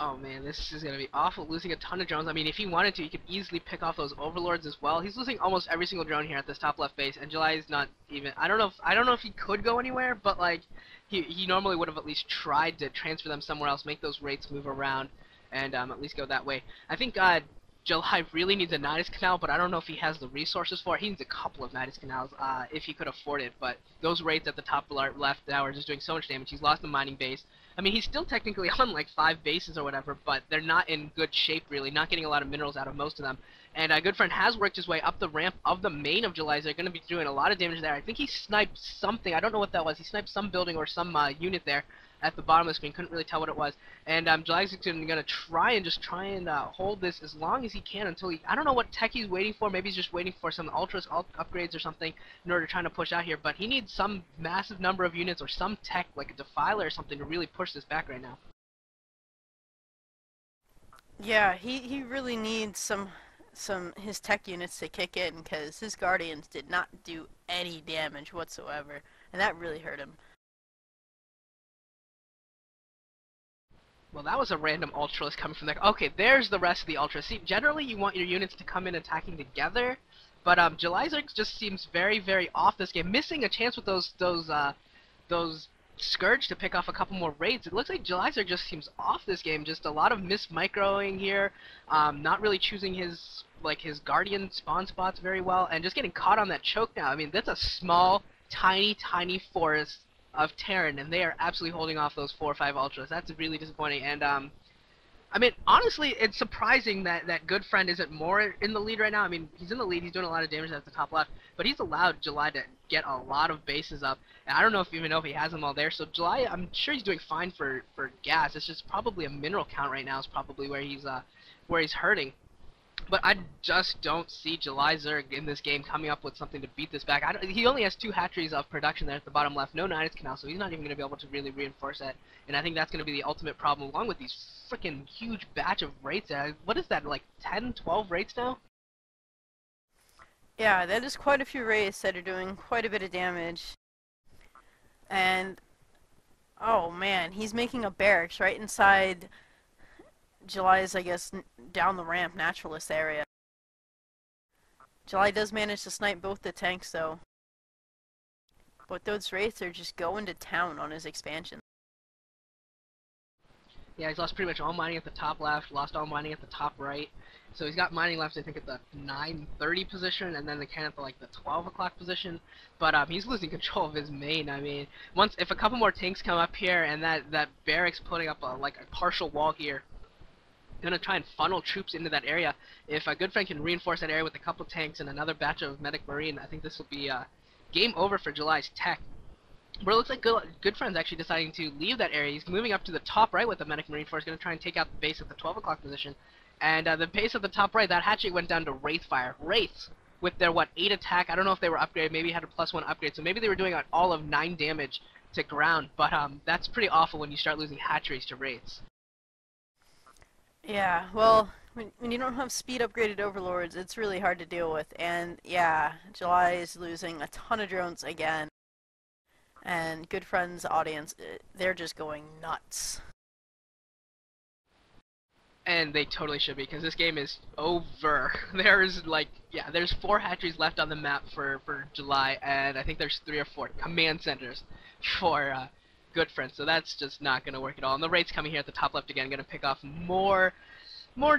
Oh man, this is gonna be awful, losing a ton of drones. I mean, if he wanted to, he could easily pick off those overlords as well. He's losing almost every single drone here at this top left base, and July is not even. I don't know if he could go anywhere, but like, he normally would have at least tried to transfer them somewhere else, make those rates move around, and at least go that way. I think July really needs a Nidus Canal, but I don't know if he has the resources for it. He needs a couple of Nidus Canals if he could afford it, but those rates at the top left now are just doing so much damage. He's lost the mining base. I mean, he's still technically on like 5 bases or whatever, but they're not in good shape really, not getting a lot of minerals out of most of them. And Goodfriend has worked his way up the ramp of the main of JulyZerg. They're going to be doing a lot of damage there. I think he sniped something. I don't know what that was. He sniped some building or some unit there at the bottom of the screen. Couldn't really tell what it was. And JulyZerg's going to try and hold this as long as he can until he... I don't know what tech he's waiting for. Maybe he's just waiting for some ultras upgrades or something in order to try to push out here. But he needs some massive number of units or some tech, like a defiler or something, to really push this back right now. Yeah, he really needs some his tech units to kick in, because his Guardians did not do any damage whatsoever, and that really hurt him. Well, that was a random Ultralist coming from there. Okay, there's the rest of the Ultras. See, generally you want your units to come in attacking together, but JulyZerg just seems very, very off this game, missing a chance with those Scourge to pick off a couple more raids. It looks like JulyZerg just seems off this game. Just a lot of mis-microing here, not really choosing his Guardian spawn spots very well, and just getting caught on that choke now. I mean, that's a small, tiny forest of Terran, and they are absolutely holding off those 4 or 5 Ultras. That's really disappointing, and I mean, honestly, it's surprising that Goodfriend isn't more in the lead right now. I mean, he's in the lead, he's doing a lot of damage at the top left, but he's allowed July to get a lot of bases up, and I don't know if even know if he has them all there. So July, I'm sure he's doing fine for gas. It's just probably a mineral count right now is probably where he's hurting. But I just don't see JulyZerg in this game coming up with something to beat this back. He only has 2 hatcheries of production there at the bottom left, no Nidus Canal, so he's not even going to be able to really reinforce that. And I think that's going to be the ultimate problem, along with these freaking huge batch of rates. What is that, like 10, 12 rates now? Yeah, that is quite a few raids that are doing quite a bit of damage. And, oh man, he's making a barracks right inside July's, I guess, down the ramp naturalist area. July does manage to snipe both the tanks though, but those wraiths are just going to town on his expansion. Yeah, he's lost pretty much all mining at the top left, lost all mining at the top right. So he's got mining left, I think, at the 9:30 position, and then the cannon at like the 12 o'clock position. But he's losing control of his main. I mean, if a couple more tanks come up here, and that barracks putting up like a partial wall here, gonna try and funnel troops into that area. If Goodfriend can reinforce that area with a couple tanks and another batch of medic marine, I think this will be game over for July's tech. But it looks like Goodfriend's actually deciding to leave that area. He's moving up to the top right with the medic marine force, gonna try and take out the base at the 12 o'clock position. And the base at the top right, that hatchery went down to Wraith fire. Wraiths with their 8 attack. I don't know if they were upgraded. Maybe had a +1 upgrade, so maybe they were doing all of 9 damage to ground. But that's pretty awful when you start losing hatcheries to Wraiths. Yeah, well, when you don't have speed upgraded overlords, it's really hard to deal with. And yeah, July is losing a ton of drones again. And Goodfriend's audience, they're just going nuts. And they totally should be, because this game is over. There's there's 4 hatcheries left on the map for July, and I think there's 3 or 4 command centers for Goodfriend, so that's just not going to work at all. And the raid's coming here at the top left again, going to pick off more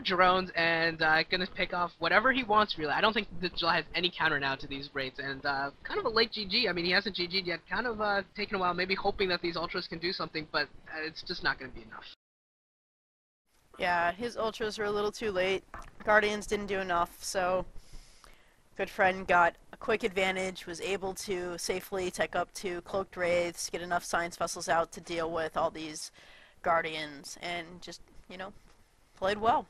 drones, and going to pick off whatever he wants, really. I don't think that July has any counter now to these raids, and kind of a late GG. I mean, he hasn't GG'd yet, kind of taken a while, maybe hoping that these ultras can do something, but it's just not going to be enough. Yeah, his ultras were a little too late. Guardians didn't do enough, so Goodfriend got a quick advantage, was able to safely tech up to cloaked wraiths, get enough science vessels out to deal with all these Guardians, and just, you know, played well.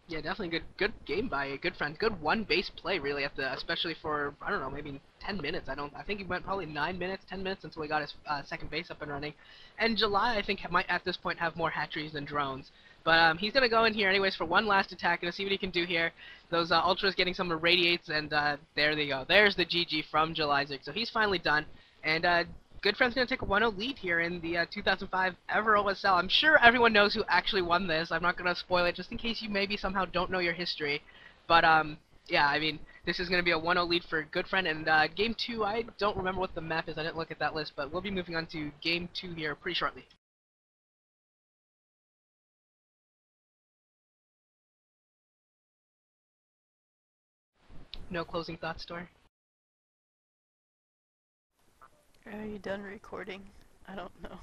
Yeah, definitely good game by Goodfriend. Good one base play, really, especially for, I don't know, maybe 10 minutes. I think he went probably 9 minutes, 10 minutes until he got his second base up and running. And July, I think, might at this point have more hatcheries than drones. But he's going to go in here anyways for one last attack, and see what he can do here. Those ultras getting some irradiates, and there they go. There's the GG from JulyZerg. So he's finally done. And Goodfriend's going to take a 1-0 lead here in the 2005 Ever OSL. I'm sure everyone knows who actually won this. I'm not going to spoil it just in case you maybe somehow don't know your history. But, yeah, I mean, this is going to be a 1-0 lead for Goodfriend. And Game 2, I don't remember what the map is. I didn't look at that list. But we'll be moving on to Game 2 here pretty shortly. No closing thoughts, Storr? Are you done recording? I don't know.